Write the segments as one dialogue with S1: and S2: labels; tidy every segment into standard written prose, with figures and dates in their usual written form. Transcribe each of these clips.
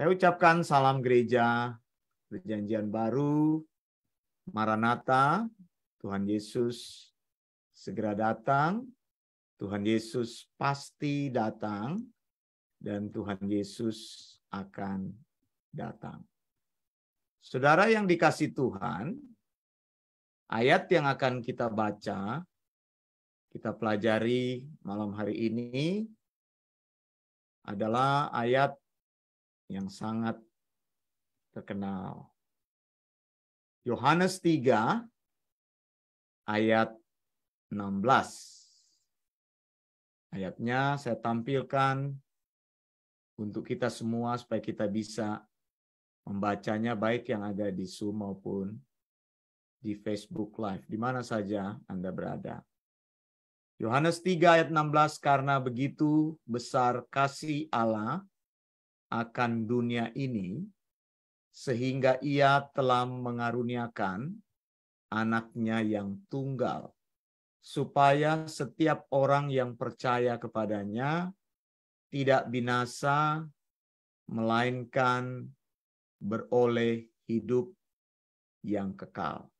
S1: Saya ucapkan salam gereja, perjanjian baru, Maranatha, Tuhan Yesus segera datang, Tuhan Yesus pasti datang, dan Tuhan Yesus akan datang. Saudara yang dikasih Tuhan, ayat yang akan kita baca, kita pelajari malam hari ini adalah ayat yang sangat terkenal. Yohanes 3 ayat 16. Ayatnya saya tampilkan untuk kita semua supaya kita bisa membacanya baik yang ada di Zoom maupun di Facebook Live, di mana saja Anda berada. Yohanes 3 ayat 16, karena begitu besar kasih Allah akan dunia ini, sehingga ia telah mengaruniakan anaknya yang tunggal, supaya setiap orang yang percaya kepadanya tidak binasa, melainkan beroleh hidup yang kekal.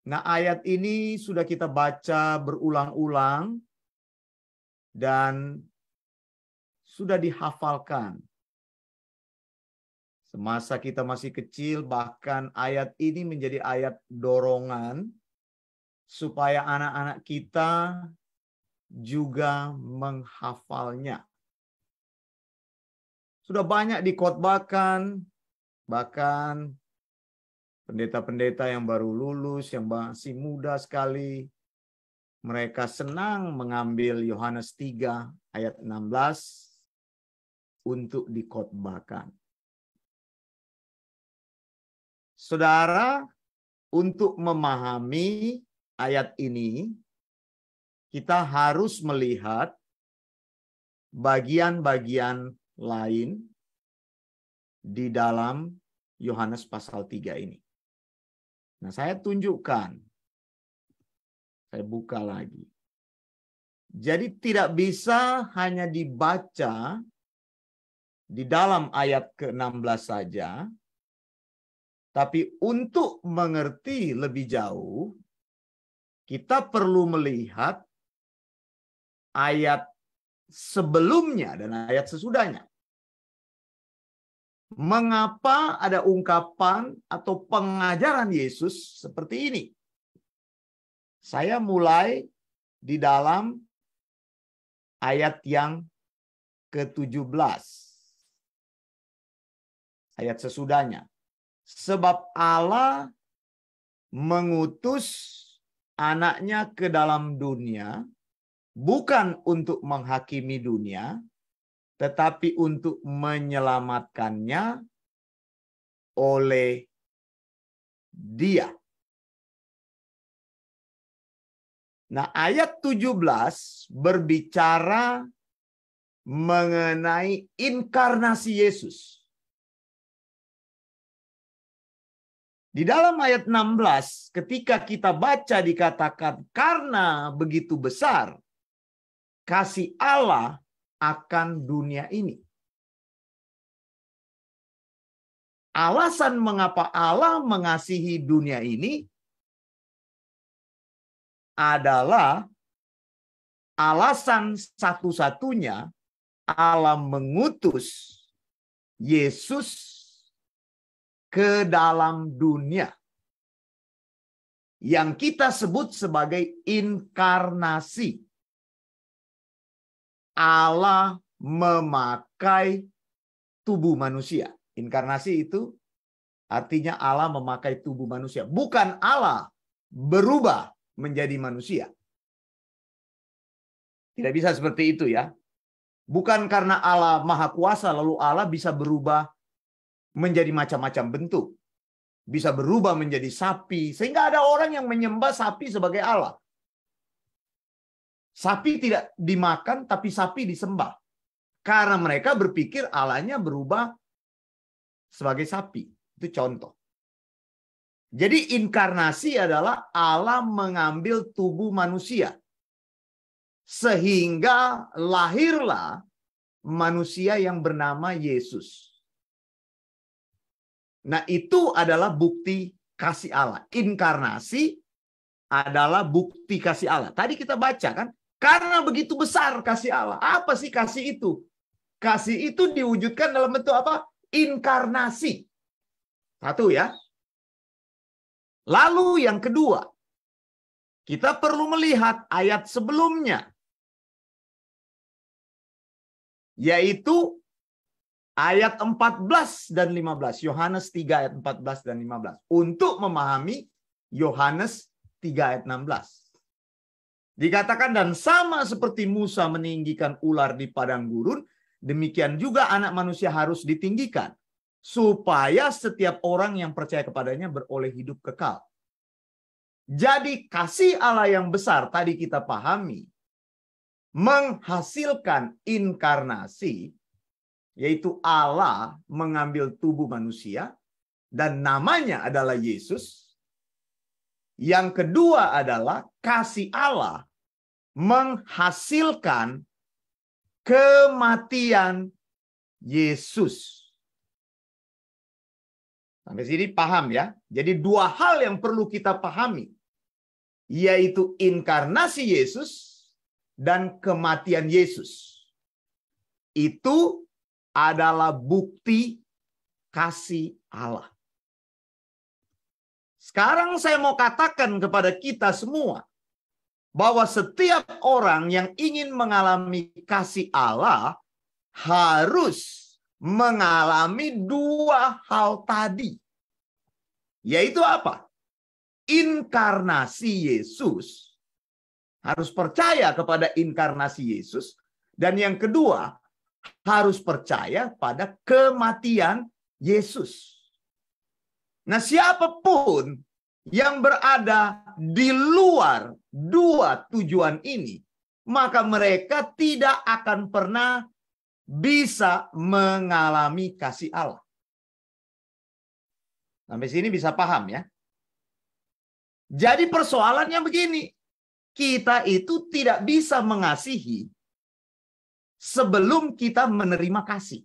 S1: Nah, ayat ini sudah kita baca berulang-ulang dan sudah dihafalkan. Semasa kita masih kecil, bahkan ayat ini menjadi ayat dorongan supaya anak-anak kita juga menghafalnya. Sudah banyak dikhotbahkan, bahkan pendeta-pendeta yang baru lulus, yang masih muda sekali, mereka senang mengambil Yohanes 3 ayat 16 untuk dikhotbahkan. Saudara, untuk memahami ayat ini, kita harus melihat bagian-bagian lain di dalam Yohanes pasal 3 ini. Nah, saya tunjukkan. Saya buka lagi. Jadi tidak bisa hanya dibaca di dalam ayat ke-16 saja, tapi untuk mengerti lebih jauh, kita perlu melihat ayat sebelumnya dan ayat sesudahnya. Mengapa ada ungkapan atau pengajaran Yesus seperti ini? Saya mulai di dalam ayat yang ke-17. Ayat sesudahnya. Sebab Allah mengutus anaknya ke dalam dunia, bukan untuk menghakimi dunia, tetapi untuk menyelamatkannya oleh Dia. Nah, ayat 17 berbicara mengenai inkarnasi Yesus. Di dalam ayat 16, ketika kita baca dikatakan, karena begitu besar kasih Allah akan dunia ini. Alasan mengapa Allah mengasihi dunia ini adalah alasan satu-satunya Allah mengutus Yesus ke dalam dunia yang kita sebut sebagai inkarnasi. Allah memakai tubuh manusia. Inkarnasi itu artinya Allah memakai tubuh manusia. Bukan Allah berubah menjadi manusia. Tidak bisa seperti itu ya. Bukan karena Allah maha kuasa lalu Allah bisa berubah menjadi macam-macam bentuk. Bisa berubah menjadi sapi. Sehingga ada orang yang menyembah sapi sebagai Allah. Sapi tidak dimakan, tapi sapi disembah. Karena mereka berpikir Allahnya berubah sebagai sapi. Itu contoh. Jadi inkarnasi adalah Allah mengambil tubuh manusia. Sehingga lahirlah manusia yang bernama Yesus. Nah, itu adalah bukti kasih Allah. Inkarnasi adalah bukti kasih Allah. Tadi kita baca kan, karena begitu besar kasih Allah. Apa sih kasih itu? Kasih itu diwujudkan dalam bentuk apa? Inkarnasi. Satu ya. Lalu yang kedua, kita perlu melihat ayat sebelumnya. Yaitu ayat 14 dan 15. Yohanes 3 ayat 14 dan 15. Untuk memahami Yohanes 3 ayat 16. Dikatakan, dan sama seperti Musa meninggikan ular di padang gurun, demikian juga anak manusia harus ditinggikan, supaya setiap orang yang percaya kepadanya beroleh hidup kekal. Jadi kasih Allah yang besar tadi kita pahami, menghasilkan inkarnasi, yaitu Allah mengambil tubuh manusia, dan namanya adalah Yesus. Yang kedua adalah kasih Allah menghasilkan kematian Yesus. Sampai sini paham ya? Jadi dua hal yang perlu kita pahami, yaitu inkarnasi Yesus dan kematian Yesus. Itu adalah bukti kasih Allah. Sekarang saya mau katakan kepada kita semua bahwa setiap orang yang ingin mengalami kasih Allah harus mengalami dua hal tadi. Yaitu apa? Inkarnasi Yesus. Harus percaya kepada inkarnasi Yesus. Dan yang kedua, harus percaya pada kematian Yesus. Nah, siapapun yang berada di luar dua tujuan ini, maka mereka tidak akan pernah bisa mengalami kasih Allah. Sampai sini bisa paham ya? Jadi persoalannya begini, kita itu tidak bisa mengasihi sebelum kita menerima kasih.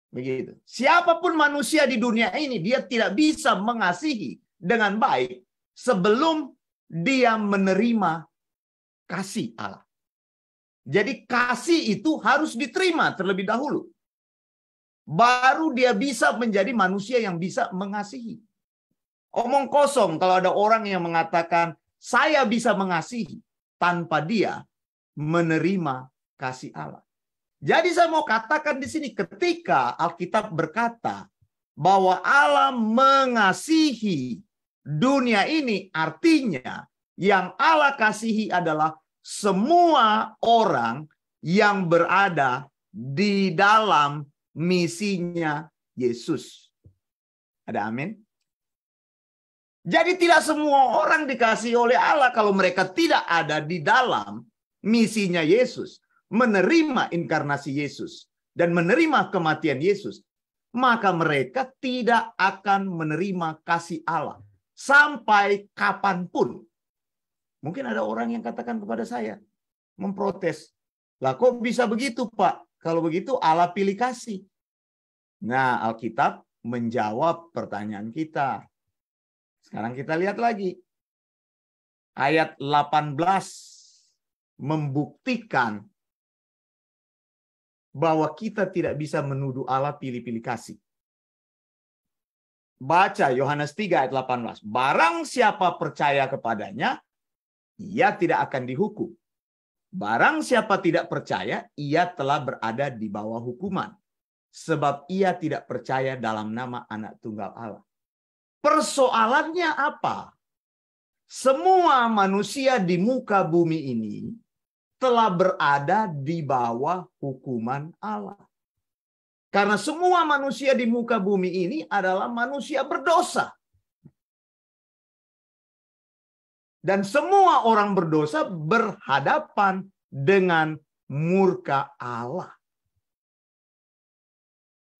S1: Begitu. Siapapun manusia di dunia ini, dia tidak bisa mengasihi dengan baik sebelum dia menerima kasih Allah. Jadi kasih itu harus diterima terlebih dahulu. Baru dia bisa menjadi manusia yang bisa mengasihi. Omong kosong kalau ada orang yang mengatakan, saya bisa mengasihi tanpa dia menerima kasih Allah. Jadi saya mau katakan di sini, ketika Alkitab berkata bahwa Allah mengasihi dunia ini, artinya yang Allah kasihi adalah semua orang yang berada di dalam misinya Yesus. Ada amin? Jadi tidak semua orang dikasihi oleh Allah kalau mereka tidak ada di dalam misinya Yesus. Menerima inkarnasi Yesus dan menerima kematian Yesus, maka mereka tidak akan menerima kasih Allah sampai kapanpun. Mungkin ada orang yang katakan kepada saya, memprotes, lah kok bisa begitu Pak? Kalau begitu Allah pilih kasih. Nah, Alkitab menjawab pertanyaan kita. Sekarang kita lihat lagi. Ayat 18 membuktikan bahwa kita tidak bisa menuduh Allah pilih-pilih kasih. Baca Yohanes 3 ayat 18. Barang siapa percaya kepadanya, ia tidak akan dihukum. Barang siapa tidak percaya, ia telah berada di bawah hukuman. Sebab ia tidak percaya dalam nama Anak Tunggal Allah. Persoalannya apa? Semua manusia di muka bumi ini telah berada di bawah hukuman Allah. Karena semua manusia di muka bumi ini adalah manusia berdosa. Dan semua orang berdosa berhadapan dengan murka Allah.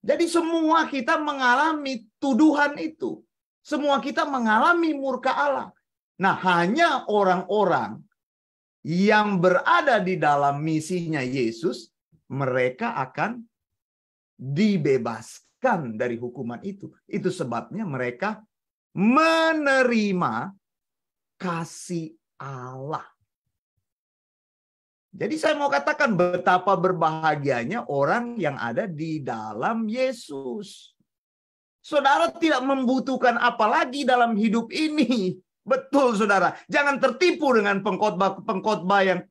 S1: Jadi semua kita mengalami tuduhan itu. Semua kita mengalami murka Allah. Nah, hanya orang-orang yang berada di dalam misinya Yesus, mereka akan dibebaskan dari hukuman itu. Itu sebabnya mereka menerima kasih Allah. Jadi saya mau katakan betapa berbahagianya orang yang ada di dalam Yesus. Saudara tidak membutuhkan apa lagi dalam hidup ini. Betul, saudara. Jangan tertipu dengan pengkhotbah yang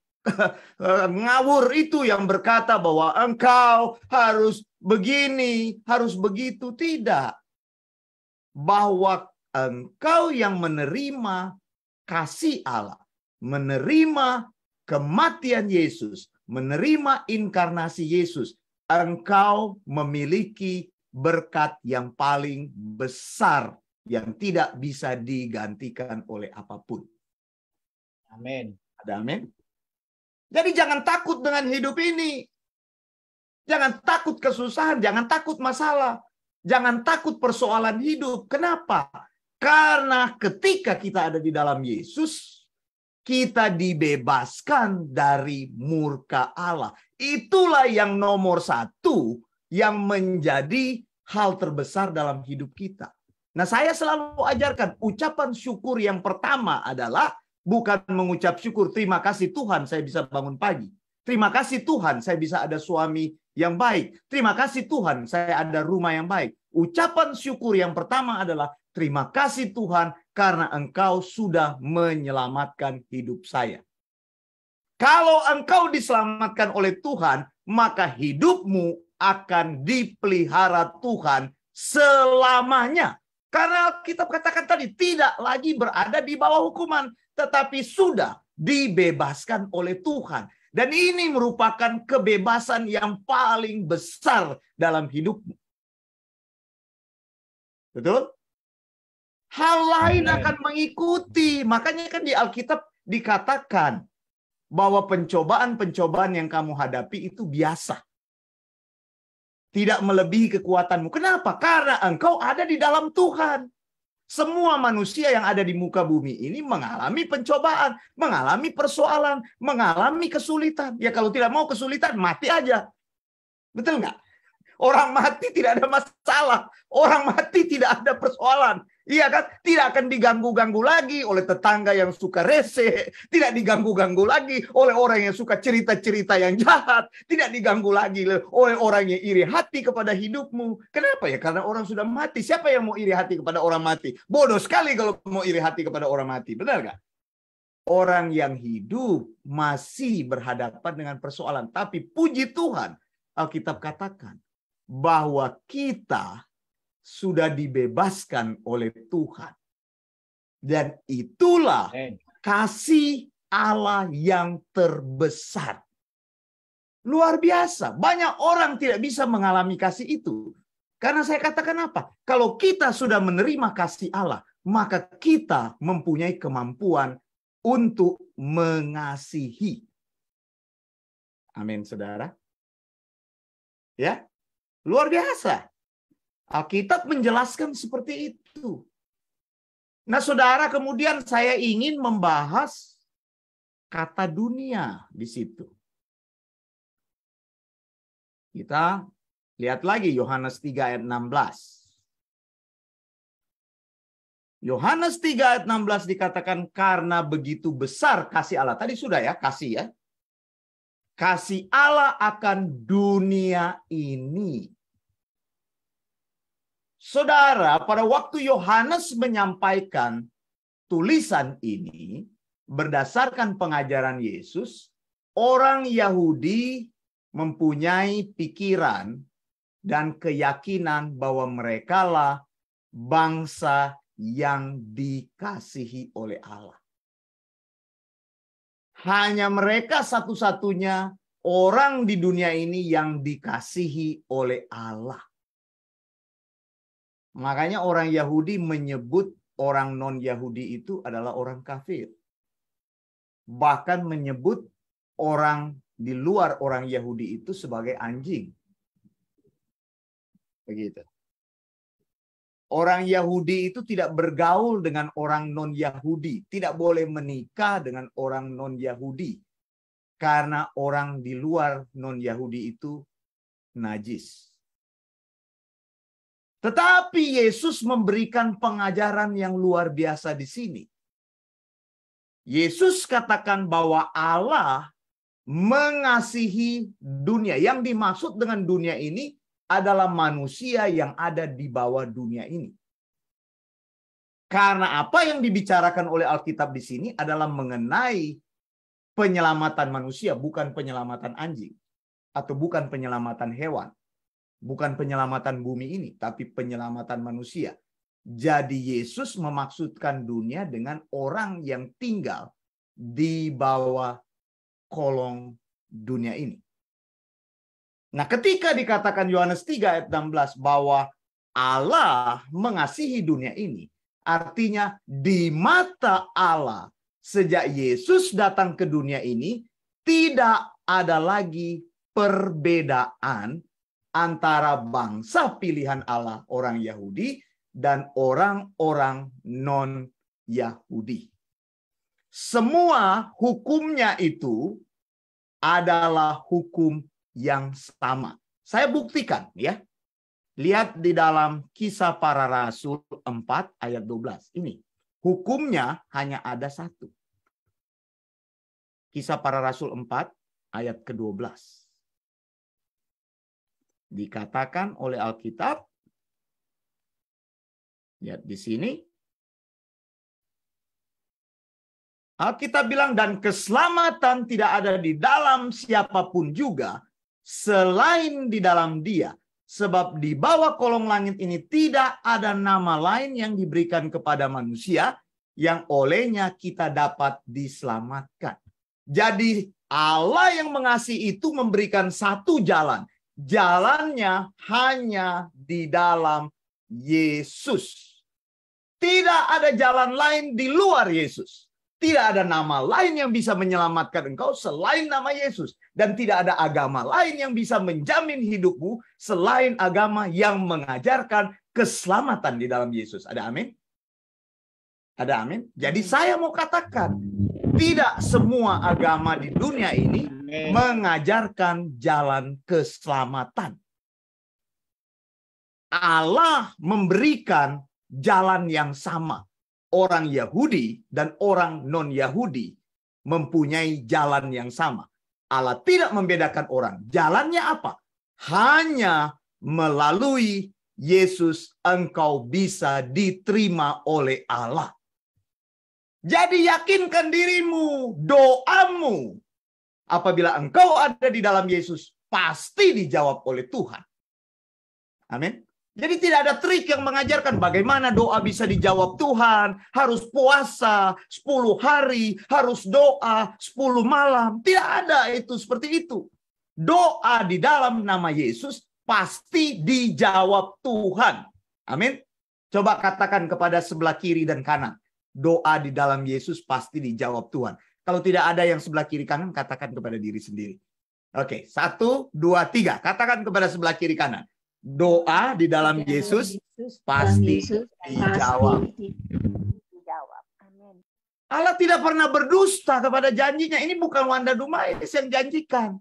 S1: ngawur itu yang berkata bahwa engkau harus begini, harus begitu. Tidak. Bahwa engkau yang menerima kasih Allah, menerima kematian Yesus, menerima inkarnasi Yesus, engkau memiliki berkat yang paling besar yang tidak bisa digantikan oleh apapun.
S2: Amin.
S1: Ada amin? Jadi jangan takut dengan hidup ini. Jangan takut kesusahan, jangan takut masalah. Jangan takut persoalan hidup. Kenapa? Karena ketika kita ada di dalam Yesus, kita dibebaskan dari murka Allah. Itulah yang nomor satu yang menjadi hal terbesar dalam hidup kita. Nah, saya selalu ajarkan ucapan syukur yang pertama adalah bukan mengucap syukur, terima kasih Tuhan saya bisa bangun pagi. Terima kasih Tuhan saya bisa ada suami yang baik. Terima kasih Tuhan saya ada rumah yang baik. Ucapan syukur yang pertama adalah terima kasih Tuhan karena engkau sudah menyelamatkan hidup saya. Kalau engkau diselamatkan oleh Tuhan, maka hidupmu akan dipelihara Tuhan selamanya. Karena kita katakan tadi, tidak lagi berada di bawah hukuman, tetapi sudah dibebaskan oleh Tuhan. Dan ini merupakan kebebasan yang paling besar dalam hidupmu. Betul? Hal lain akan mengikuti. Makanya kan di Alkitab dikatakan bahwa pencobaan-pencobaan yang kamu hadapi itu biasa. Tidak melebihi kekuatanmu. Kenapa? Karena engkau ada di dalam Tuhan. Semua manusia yang ada di muka bumi ini mengalami pencobaan, mengalami persoalan, mengalami kesulitan. Ya kalau tidak mau kesulitan, mati aja. Betul nggak? Orang mati tidak ada masalah. Orang mati tidak ada persoalan. Iya kan? Tidak akan diganggu-ganggu lagi oleh tetangga yang suka rese. Tidak diganggu-ganggu lagi oleh orang yang suka cerita-cerita yang jahat. Tidak diganggu lagi oleh orang yang iri hati kepada hidupmu. Kenapa ya? Karena orang sudah mati. Siapa yang mau iri hati kepada orang mati? Bodoh sekali kalau mau iri hati kepada orang mati. Benar nggak? Orang yang hidup masih berhadapan dengan persoalan. Tapi puji Tuhan, Alkitab katakan bahwa kita sudah dibebaskan oleh Tuhan. Dan itulah kasih Allah yang terbesar. Luar biasa. Banyak orang tidak bisa mengalami kasih itu. Karena saya katakan apa? Kalau kita sudah menerima kasih Allah, maka kita mempunyai kemampuan untuk mengasihi. Amin, saudara. Ya. Luar biasa. Alkitab menjelaskan seperti itu. Nah, saudara, kemudian saya ingin membahas kata dunia di situ. Kita lihat lagi Yohanes 3 ayat 16. Yohanes 3 ayat 16 dikatakan karena begitu besar kasih Allah. Tadi sudah ya, kasih ya. Kasih Allah akan dunia ini. Saudara, pada waktu Yohanes menyampaikan tulisan ini berdasarkan pengajaran Yesus, orang Yahudi mempunyai pikiran dan keyakinan bahwa merekalah bangsa yang dikasihi oleh Allah. Hanya mereka satu-satunya orang di dunia ini yang dikasihi oleh Allah. Makanya orang Yahudi menyebut orang non-Yahudi itu adalah orang kafir. Bahkan menyebut orang di luar orang Yahudi itu sebagai anjing. Begitu. Orang Yahudi itu tidak bergaul dengan orang non-Yahudi. Tidak boleh menikah dengan orang non-Yahudi. karena orang di luar non-Yahudi itu najis. Tetapi Yesus memberikan pengajaran yang luar biasa di sini. Yesus katakan bahwa Allah mengasihi dunia. Yang dimaksud dengan dunia ini adalah manusia yang ada di bawah dunia ini. Karena apa yang dibicarakan oleh Alkitab di sini adalah mengenai penyelamatan manusia, bukan penyelamatan anjing. Atau bukan penyelamatan hewan. Bukan penyelamatan bumi ini, tapi penyelamatan manusia. Jadi Yesus memaksudkan dunia dengan orang yang tinggal di bawah kolong dunia ini. Nah, ketika dikatakan Yohanes 3 ayat 16 bahwa Allah mengasihi dunia ini, artinya di mata Allah sejak Yesus datang ke dunia ini tidak ada lagi perbedaan antara bangsa pilihan Allah orang Yahudi dan orang-orang non-Yahudi. Semua hukumnya itu adalah hukum yang sama. Saya buktikan ya. Lihat di dalam Kisah Para Rasul 4 ayat 12. Ini hukumnya hanya ada satu. Kisah Para Rasul 4 ayat ke-12. Dikatakan oleh Alkitab, lihat di sini, Alkitab bilang, dan keselamatan tidak ada di dalam siapapun juga selain di dalam Dia, sebab di bawah kolong langit ini tidak ada nama lain yang diberikan kepada manusia yang olehnya kita dapat diselamatkan. Jadi Allah yang mengasihi itu memberikan satu jalan. Jalannya hanya di dalam Yesus. Tidak ada jalan lain di luar Yesus. Tidak ada nama lain yang bisa menyelamatkan engkau selain nama Yesus. Dan tidak ada agama lain yang bisa menjamin hidupmu selain agama yang mengajarkan keselamatan di dalam Yesus. Ada amin? Ada amin? Jadi saya mau katakan, tidak semua agama di dunia ini mengajarkan jalan keselamatan. Allah memberikan jalan yang sama. Orang Yahudi dan orang non-Yahudi mempunyai jalan yang sama. Allah tidak membedakan orang. Jalannya apa? Hanya melalui Yesus engkau bisa diterima oleh Allah. Jadi yakinkan dirimu, doamu. Apabila engkau ada di dalam Yesus, pasti dijawab oleh Tuhan. Amin. Jadi tidak ada trik yang mengajarkan bagaimana doa bisa dijawab Tuhan. Harus puasa 10 hari, harus doa 10 malam. Tidak ada itu seperti itu. Doa di dalam nama Yesus pasti dijawab Tuhan. Amin. Coba katakan kepada sebelah kiri dan kanan. Doa di dalam Yesus pasti dijawab Tuhan. Kalau tidak ada yang sebelah kiri kanan, katakan kepada diri sendiri. Oke, 1, 2, 3. Katakan kepada sebelah kiri kanan. Doa di dalam Yesus pasti dijawab. Allah tidak pernah berdusta kepada janjinya. Ini bukan Wanda Dumais yang janjikan.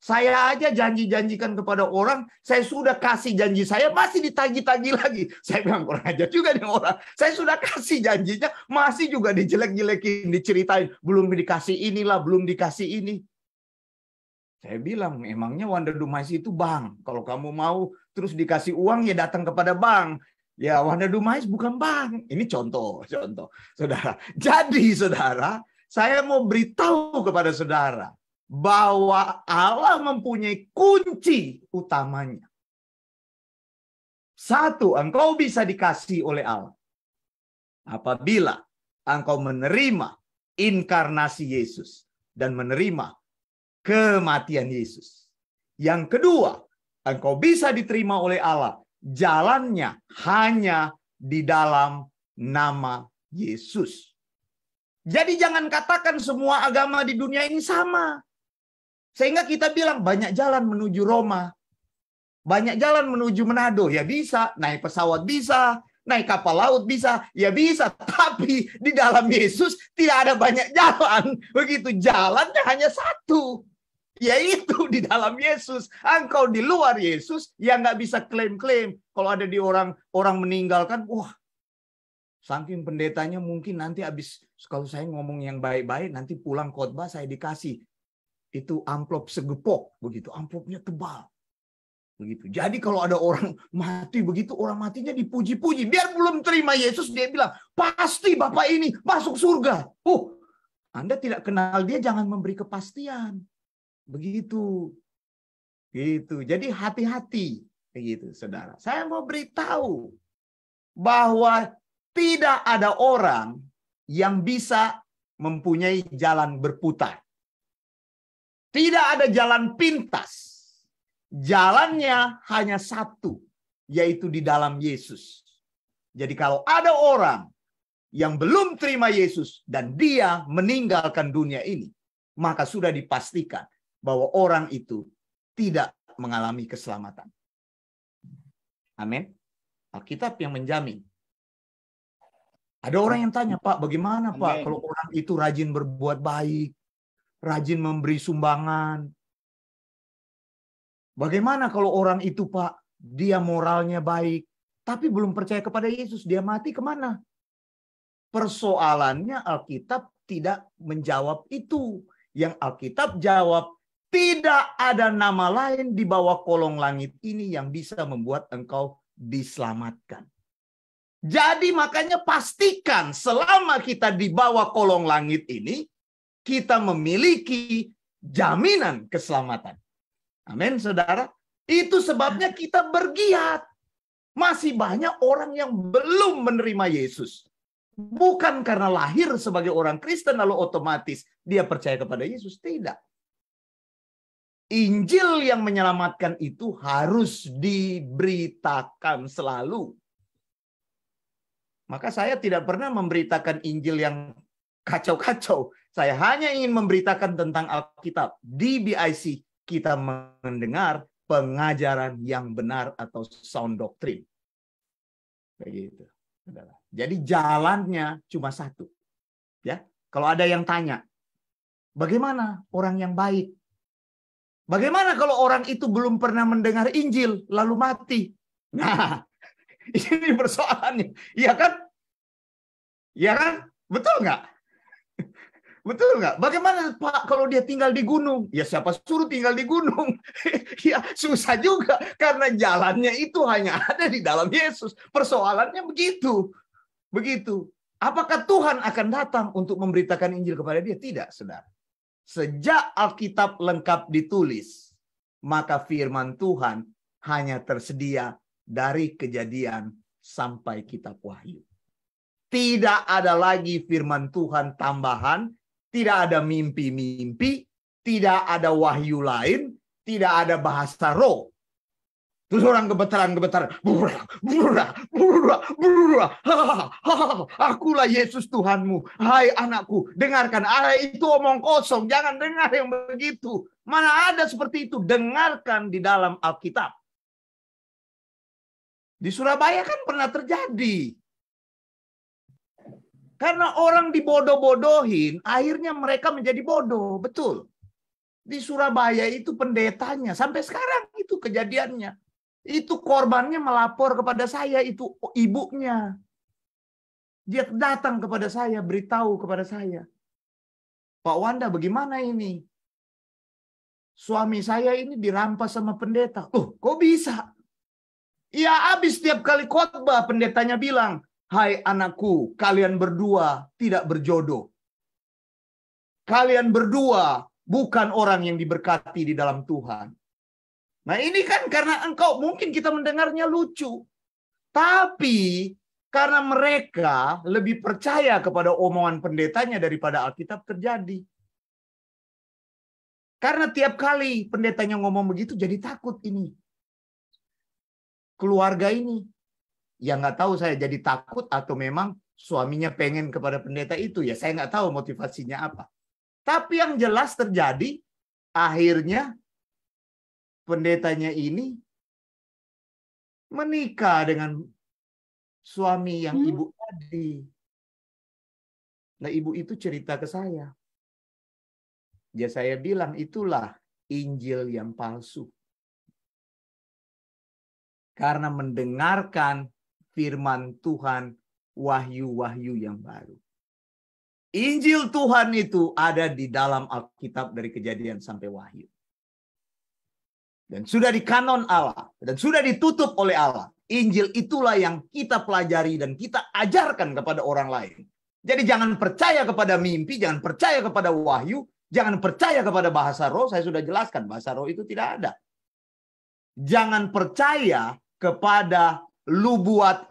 S1: Saya aja janji-janjikan kepada orang, saya sudah kasih janji saya, masih ditagih-tagih lagi. Saya bilang kurang ajar juga nih orang. Saya sudah kasih janjinya, masih juga dijelek-jelekin, diceritain. Belum dikasih inilah, belum dikasih ini. Saya bilang, emangnya Wanda Dumais itu bank. Kalau kamu mau terus dikasih uang, ya datang kepada bank. Ya, Wanda Dumais bukan bank. Ini contoh. Saudara. Jadi, saudara, saya mau beritahu kepada saudara bahwa Allah mempunyai kunci utamanya. Satu, engkau bisa dikasih oleh Allah apabila engkau menerima inkarnasi Yesus dan menerima kematian Yesus. Yang kedua, engkau bisa diterima oleh Allah. Jalannya hanya di dalam nama Yesus. Jadi jangan katakan semua agama di dunia ini sama. Sehingga kita bilang banyak jalan menuju Roma. Banyak jalan menuju Manado. Ya bisa, naik pesawat bisa. naik kapal laut bisa, ya bisa. Tapi di dalam Yesus tidak ada banyak jalan. Begitu, jalannya hanya satu. Yaitu di dalam Yesus. Engkau di luar Yesus, ya nggak bisa klaim-klaim. Kalau ada di orang meninggalkan, wah, saking pendetanya mungkin nanti habis, kalau saya ngomong yang baik-baik, nanti pulang khotbah saya dikasih itu amplop segepok, begitu, amplopnya tebal. Begitu. Jadi kalau ada orang mati begitu, orang matinya dipuji-puji. Biar belum terima Yesus, dia bilang, pasti Bapak ini masuk surga. Anda tidak kenal dia, jangan memberi kepastian. Begitu. Gitu. Jadi hati-hati. Begitu, saudara. Saya mau beritahu bahwa tidak ada orang yang bisa mempunyai jalan berputar. Tidak ada jalan pintas. Jalannya hanya satu, yaitu di dalam Yesus. Jadi kalau ada orang yang belum terima Yesus dan dia meninggalkan dunia ini, maka sudah dipastikan bahwa orang itu tidak mengalami keselamatan. Amin. Alkitab yang menjamin. Ada orang yang tanya, Pak, bagaimana Pak kalau orang itu rajin berbuat baik, rajin memberi sumbangan? Bagaimana kalau orang itu, Pak, dia moralnya baik, tapi belum percaya kepada Yesus, dia mati kemana? Persoalannya Alkitab tidak menjawab itu. Yang Alkitab jawab, tidak ada nama lain di bawah kolong langit ini yang bisa membuat engkau diselamatkan. Jadi makanya pastikan selama kita di bawah kolong langit ini, kita memiliki jaminan keselamatan. Amin, saudara. Itu sebabnya kita bergiat. Masih banyak orang yang belum menerima Yesus. Bukan karena lahir sebagai orang Kristen lalu otomatis dia percaya kepada Yesus. Tidak. Injil yang menyelamatkan itu harus diberitakan selalu. Maka saya tidak pernah memberitakan Injil yang kacau-kacau. Saya hanya ingin memberitakan tentang Alkitab. Di BIC kita mendengar pengajaran yang benar atau sound doctrine. Begitu. Jadi jalannya cuma satu. Ya, kalau ada yang tanya, bagaimana orang yang baik? Bagaimana kalau orang itu belum pernah mendengar Injil lalu mati? Nah, ini persoalannya. Iya kan? Iya kan? Betul nggak? Betul nggak? Bagaimana Pak kalau dia tinggal di gunung? Ya siapa suruh tinggal di gunung? Ya susah juga. Karena jalannya itu hanya ada di dalam Yesus. Persoalannya begitu. Begitu. Apakah Tuhan akan datang untuk memberitakan Injil kepada dia? Tidak, saudara. Sejak Alkitab lengkap ditulis, maka firman Tuhan hanya tersedia dari Kejadian sampai kitab Wahyu. Tidak ada lagi firman Tuhan tambahan, tidak ada mimpi-mimpi, tidak ada wahyu lain, tidak ada bahasa roh. Terus orang gemetaran. Akulah Yesus Tuhanmu. Hai anakku, dengarkan. Itu omong kosong, jangan dengar yang begitu. Mana ada seperti itu? Dengarkan di dalam Alkitab. Di Surabaya kan pernah terjadi. Karena orang dibodoh-bodohin, akhirnya mereka menjadi bodoh. Betul. Di Surabaya itu pendetanya. Sampai sekarang itu kejadiannya. Itu korbannya melapor kepada saya. Itu ibunya. Dia datang kepada saya, beritahu kepada saya. Pak Wanda, bagaimana ini? Suami saya ini dirampas sama pendeta. Kok bisa? Ya habis setiap kali khotbah pendetanya bilang, hai anakku, kalian berdua tidak berjodoh. Kalian berdua bukan orang yang diberkati di dalam Tuhan. Nah ini kan karena engkau, mungkin kita mendengarnya lucu. Tapi karena mereka lebih percaya kepada omongan pendetanya daripada Alkitab terjadi. Karena tiap kali pendetanya ngomong begitu jadi takut ini. Keluarga ini. Ya nggak tahu saya jadi takut atau memang suaminya pengen kepada pendeta itu. Ya saya nggak tahu motivasinya apa. Tapi yang jelas terjadi, akhirnya pendetanya ini menikah dengan suami yang ibu tadi. Nah, ibu itu cerita ke saya. Ya saya bilang, itulah Injil yang palsu. Karena mendengarkan firman Tuhan, wahyu-wahyu yang baru. Injil Tuhan itu ada di dalam Alkitab dari Kejadian sampai Wahyu. Dan sudah di kanon Allah. Dan sudah ditutup oleh Allah. Injil itulah yang kita pelajari dan kita ajarkan kepada orang lain. Jadi jangan percaya kepada mimpi, jangan percaya kepada wahyu, jangan percaya kepada bahasa roh. Saya sudah jelaskan, bahasa roh itu tidak ada. Jangan percaya kepada lubuat.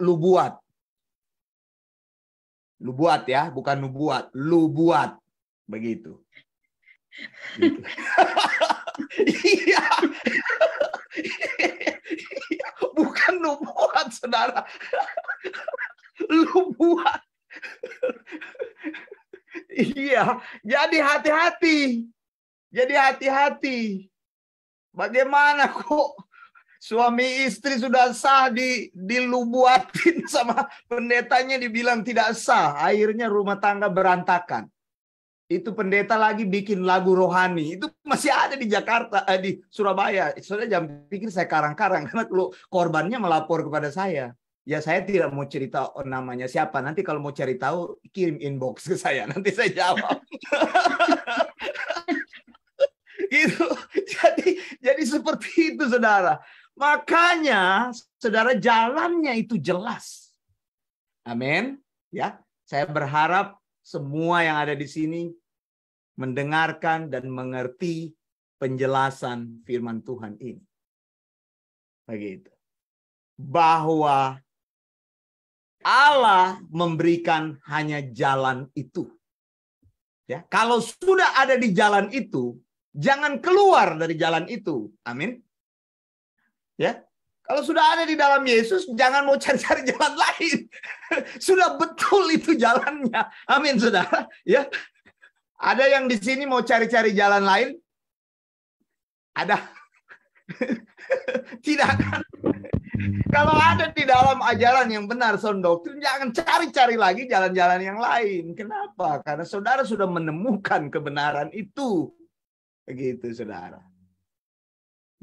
S1: Lubuat ya, bukan nubuat. Lubuat. Begitu. Gitu. Iya. Bukan nubuat, saudara. Lubuat. Iya. Jadi hati-hati. Jadi hati-hati. Bagaimana kok suami istri sudah sah dilubuatin sama pendetanya dibilang tidak sah. Akhirnya rumah tangga berantakan. Itu pendeta lagi bikin lagu rohani. Itu masih ada di Jakarta, di Surabaya. Saudara jangan pikir saya karang-karang. Karena kalau korbannya melapor kepada saya. Ya saya tidak mau cerita namanya siapa. Nanti kalau mau cari tahu, kirim inbox ke saya. Nanti saya jawab. Gitu. Jadi seperti itu, saudara. Makanya, saudara, jalannya itu jelas. Amin. Ya, saya berharap semua yang ada di sini mendengarkan dan mengerti penjelasan firman Tuhan ini. Begitu. Bahwa Allah memberikan hanya jalan itu. Ya, kalau sudah ada di jalan itu, jangan keluar dari jalan itu. Amin. Ya, kalau sudah ada di dalam Yesus, jangan mau cari-cari jalan lain. Sudah betul itu jalannya. Amin, saudara. Ya, ada yang di sini mau cari-cari jalan lain? Ada? Tidak kan? Kalau ada di dalam ajaran yang benar, sound doktrin, jangan cari-cari lagi jalan-jalan yang lain. Kenapa? Karena saudara sudah menemukan kebenaran itu. Begitu, saudara.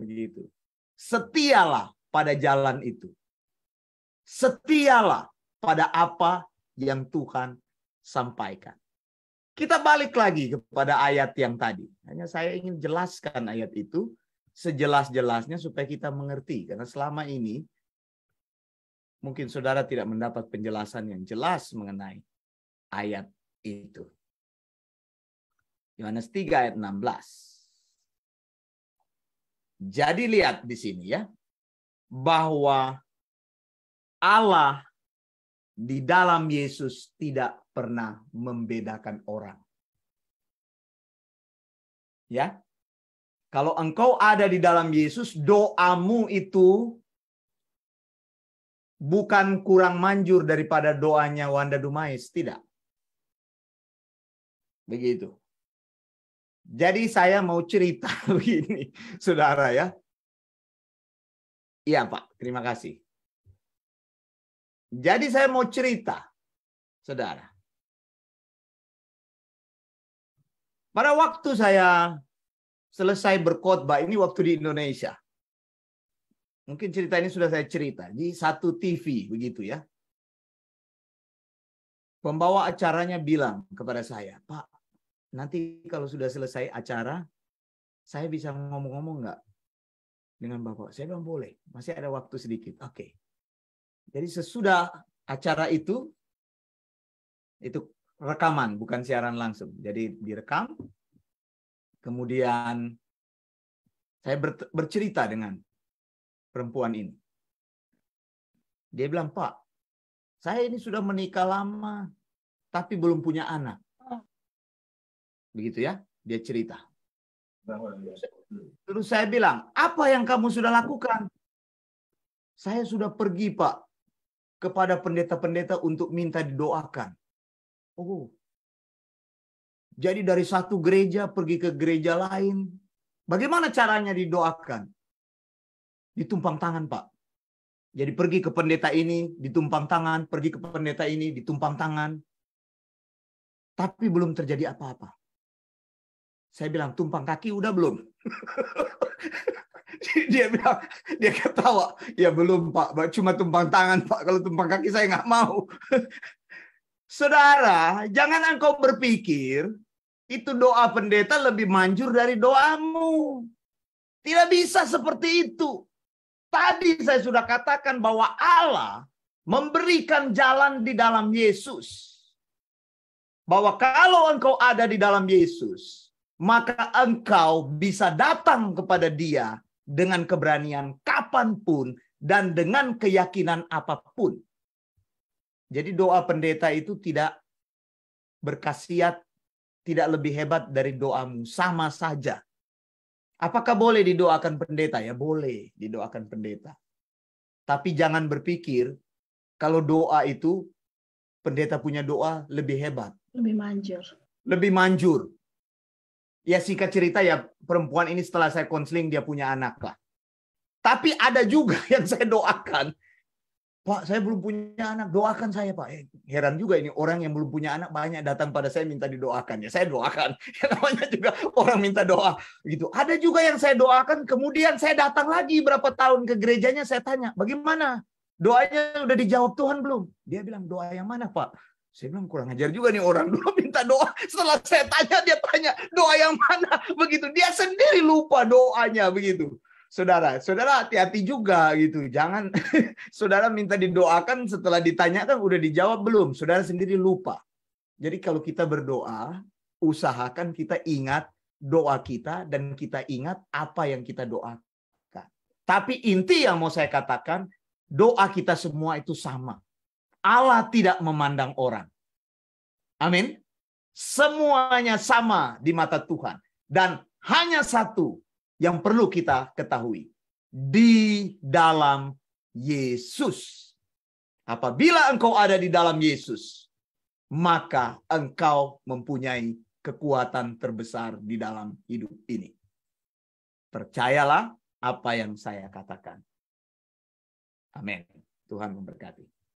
S1: Begitu. Setialah pada jalan itu. Setialah pada apa yang Tuhan sampaikan. Kita balik lagi kepada ayat yang tadi. Hanya saya ingin jelaskan ayat itu sejelas-jelasnya supaya kita mengerti. Karena selama ini mungkin saudara tidak mendapat penjelasan yang jelas mengenai ayat itu. Yohanes 3 ayat 16. Jadi lihat di sini ya, bahwa Allah di dalam Yesus tidak pernah membedakan orang. Ya. Kalau engkau ada di dalam Yesus, doamu itu bukan kurang manjur daripada doanya Wanda Dumais, tidak. Begitu. Jadi saya mau cerita begini, saudara ya. Iya Pak, terima kasih. Jadi saya mau cerita, saudara. Pada waktu saya selesai berkhotbah, ini waktu di Indonesia. Mungkin cerita ini sudah saya cerita di satu TV, begitu ya. Pembawa acaranya bilang kepada saya, Pak, nanti kalau sudah selesai acara, saya bisa ngomong-ngomong nggak dengan Bapak? Saya bilang boleh, masih ada waktu sedikit. Oke. Jadi sesudah acara itu rekaman, bukan siaran langsung. Jadi direkam, kemudian saya bercerita dengan perempuan ini. Dia bilang, Pak, saya ini sudah menikah lama, tapi belum punya anak. Begitu ya, dia cerita. Terus saya bilang, apa yang kamu sudah lakukan? Saya sudah pergi, Pak, kepada pendeta-pendeta untuk minta didoakan. Oh, jadi dari satu gereja pergi ke gereja lain. Bagaimana caranya didoakan? Ditumpang tangan, Pak. Jadi pergi ke pendeta ini, ditumpang tangan, pergi ke pendeta ini, ditumpang tangan. Tapi belum terjadi apa-apa. Saya bilang, tumpang kaki udah belum? Dia bilang, dia ketawa. Ya belum Pak, cuma tumpang tangan Pak. Kalau tumpang kaki saya nggak mau. Saudara, jangan engkau berpikir itu doa pendeta lebih manjur dari doamu. Tidak bisa seperti itu. Tadi saya sudah katakan bahwa Allah memberikan jalan di dalam Yesus. Bahwa kalau engkau ada di dalam Yesus, maka engkau bisa datang kepada Dia dengan keberanian kapanpun dan dengan keyakinan apapun. Jadi doa pendeta itu tidak berkhasiat, tidak lebih hebat dari doamu. Sama saja. Apakah boleh didoakan pendeta? Ya boleh didoakan pendeta. Tapi jangan berpikir kalau doa itu pendeta punya doa lebih hebat.
S3: Lebih manjur.
S1: Lebih manjur. Ya singkat cerita ya perempuan ini setelah saya konseling dia punya anak lah. Tapi ada juga yang saya doakan. Pak, saya belum punya anak, doakan saya Pak. Heran juga ini orang yang belum punya anak banyak datang pada saya minta didoakan. Ya saya doakan. Ya, namanya juga orang minta doa gitu. Ada juga yang saya doakan, kemudian saya datang lagi berapa tahun ke gerejanya, saya tanya, bagaimana? Doanya udah dijawab Tuhan belum? Dia bilang, doa yang mana Pak? Saya bilang, kurang ajar juga nih orang dulu minta doa. Setelah saya tanya, dia tanya, doa yang mana? Begitu. Dia sendiri lupa doanya begitu. Saudara hati-hati juga gitu. Jangan saudara minta didoakan setelah ditanyakan udah dijawab belum. Saudara sendiri lupa. Jadi kalau kita berdoa, usahakan kita ingat doa kita dan kita ingat apa yang kita doakan. Tapi inti yang mau saya katakan, doa kita semua itu sama. Allah tidak memandang orang. Amin. Semuanya sama di mata Tuhan. Dan hanya satu yang perlu kita ketahui. Di dalam Yesus. Apabila engkau ada di dalam Yesus, maka engkau mempunyai kekuatan terbesar di dalam hidup ini. Percayalah apa yang saya katakan. Amin. Tuhan memberkati.